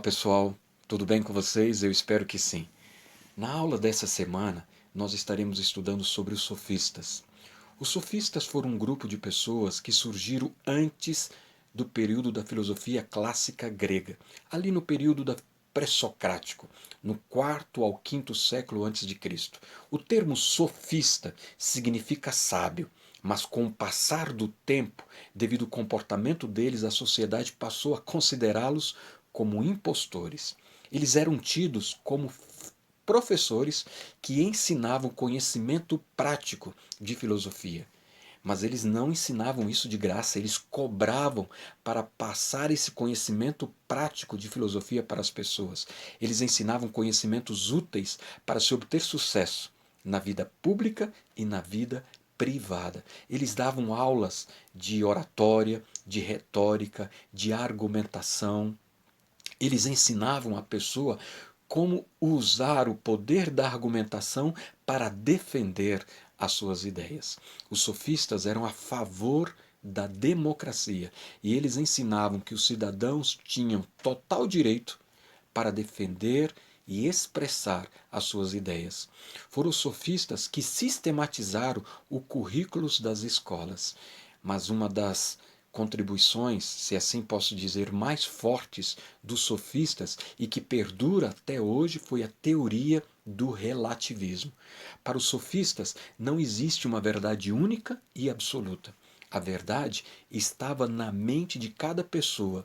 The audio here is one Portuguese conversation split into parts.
Pessoal, tudo bem com vocês? Eu espero que sim. Na aula dessa semana, nós estaremos estudando sobre os sofistas. Os sofistas foram um grupo de pessoas que surgiram antes do período da filosofia clássica grega, ali no período pré-socrático, no quarto ao quinto século antes de Cristo. O termo sofista significa sábio, mas com o passar do tempo, devido ao comportamento deles, a sociedade passou a considerá-los como impostores. Eles eram tidos como professores que ensinavam conhecimento prático de filosofia. Mas eles não ensinavam isso de graça, eles cobravam para passar esse conhecimento prático de filosofia para as pessoas. Eles ensinavam conhecimentos úteis para se obter sucesso na vida pública e na vida privada. Eles davam aulas de oratória, de retórica, de argumentação. Eles ensinavam a pessoa como usar o poder da argumentação para defender as suas ideias. Os sofistas eram a favor da democracia e eles ensinavam que os cidadãos tinham total direito para defender e expressar as suas ideias. Foram os sofistas que sistematizaram o currículo das escolas. Mas uma das contribuições, se assim posso dizer, mais fortes dos sofistas e que perdura até hoje foi a teoria do relativismo. Para os sofistas, não existe uma verdade única e absoluta. A verdade estava na mente de cada pessoa.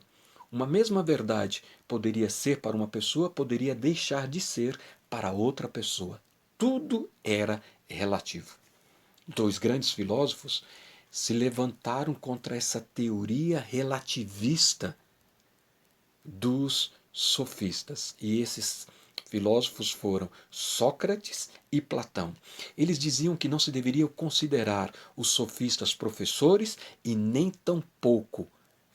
Uma mesma verdade poderia ser para uma pessoa, poderia deixar de ser para outra pessoa. Tudo era relativo. Dois grandes filósofos se levantaram contra essa teoria relativista dos sofistas. E esses filósofos foram Sócrates e Platão. Eles diziam que não se deveriam considerar os sofistas professores e nem tampouco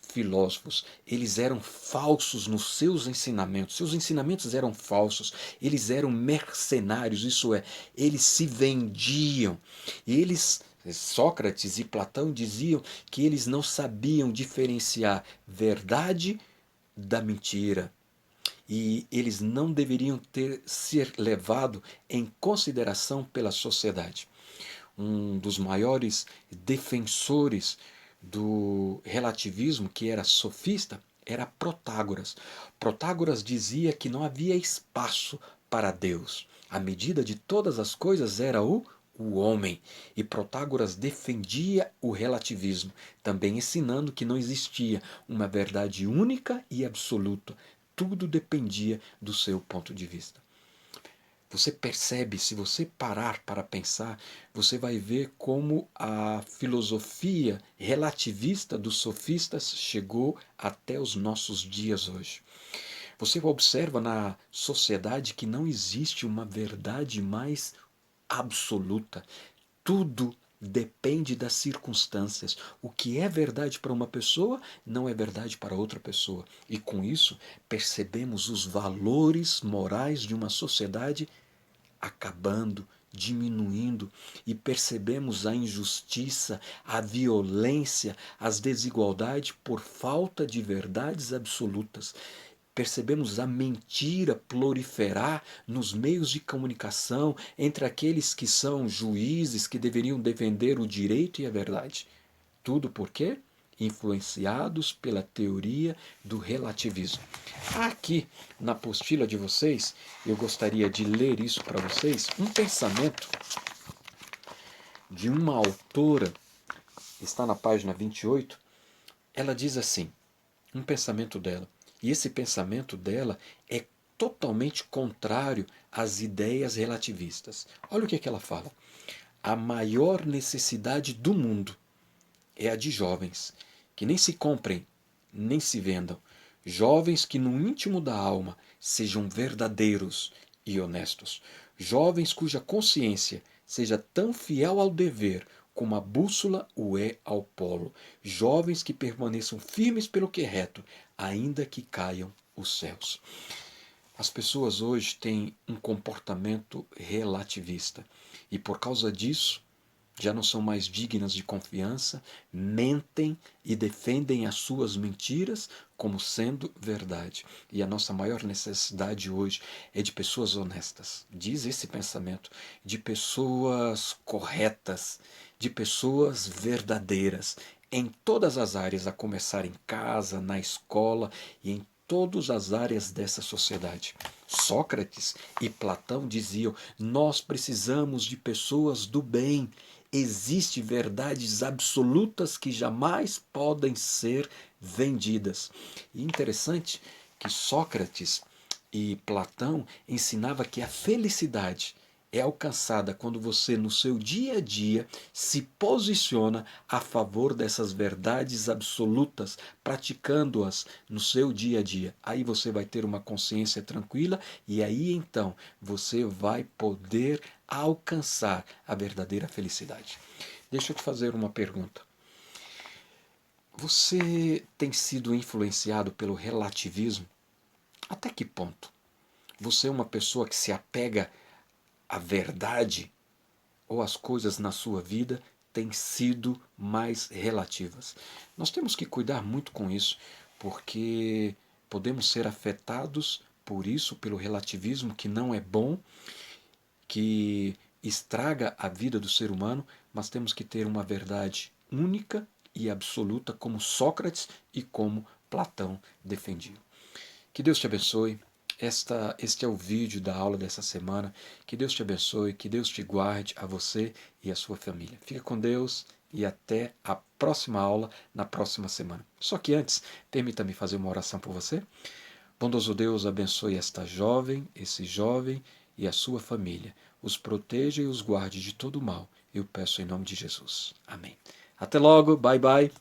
filósofos. Eles eram falsos nos seus ensinamentos. Seus ensinamentos eram falsos. Eles eram mercenários, isso é, eles se vendiam. E eles Sócrates e Platão diziam que eles não sabiam diferenciar verdade da mentira. E eles não deveriam ser levados em consideração pela sociedade. Um dos maiores defensores do relativismo, que era sofista, era Protágoras. Protágoras dizia que não havia espaço para Deus. A medida de todas as coisas era o homem. E Protágoras defendia o relativismo, também ensinando que não existia uma verdade única e absoluta. Tudo dependia do seu ponto de vista. Você percebe, se você parar para pensar, você vai ver como a filosofia relativista dos sofistas chegou até os nossos dias hoje. Você observa na sociedade que não existe uma verdade mais absoluta. Tudo depende das circunstâncias. O que é verdade para uma pessoa não é verdade para outra pessoa. E com isso percebemos os valores morais de uma sociedade acabando, diminuindo, e percebemos a injustiça, a violência, as desigualdades por falta de verdades absolutas. Percebemos a mentira proliferar nos meios de comunicação entre aqueles que são juízes que deveriam defender o direito e a verdade. Tudo por quê? Influenciados pela teoria do relativismo. Aqui na apostila de vocês, eu gostaria de ler isso para vocês, um pensamento de uma autora, está na página 28. Ela diz assim, um pensamento dela, e esse pensamento dela é totalmente contrário às ideias relativistas. Olha o que ela fala. A maior necessidade do mundo é a de jovens, que nem se comprem, nem se vendam. Jovens que no íntimo da alma sejam verdadeiros e honestos. Jovens cuja consciência seja tão fiel ao dever como a bússola o é ao polo. Jovens que permaneçam firmes pelo que é reto, ainda que caiam os céus. As pessoas hoje têm um comportamento relativista e por causa disso já não são mais dignas de confiança, mentem e defendem as suas mentiras como sendo verdade. E a nossa maior necessidade hoje é de pessoas honestas, diz esse pensamento, de pessoas corretas, de pessoas verdadeiras, em todas as áreas, a começar em casa, na escola e em todas as áreas dessa sociedade. Sócrates e Platão diziam: nós precisamos de pessoas do bem. Existem verdades absolutas que jamais podem ser vendidas. E interessante que Sócrates e Platão ensinava que a felicidade é alcançada quando você, no seu dia a dia, se posiciona a favor dessas verdades absolutas, praticando-as no seu dia a dia. Aí você vai ter uma consciência tranquila e aí então você vai poder alcançar a verdadeira felicidade. Deixa eu te fazer uma pergunta. Você tem sido influenciado pelo relativismo? Até que ponto? Você é uma pessoa que se apega à verdade ou as coisas na sua vida têm sido mais relativas? Nós temos que cuidar muito com isso, porque podemos ser afetados por isso, pelo relativismo que não é bom, que estraga a vida do ser humano, mas temos que ter uma verdade única e absoluta, como Sócrates e como Platão defendiam. Que Deus te abençoe. Este é o vídeo da aula dessa semana. Que Deus te abençoe, que Deus te guarde a você e a sua família. Fica com Deus e até a próxima aula na próxima semana. Só que antes, permita-me fazer uma oração por você. Bondoso Deus, abençoe esta jovem, esse jovem e a sua família. Os proteja e os guarde de todo mal. Eu peço em nome de Jesus. Amém. Até logo. Bye, bye.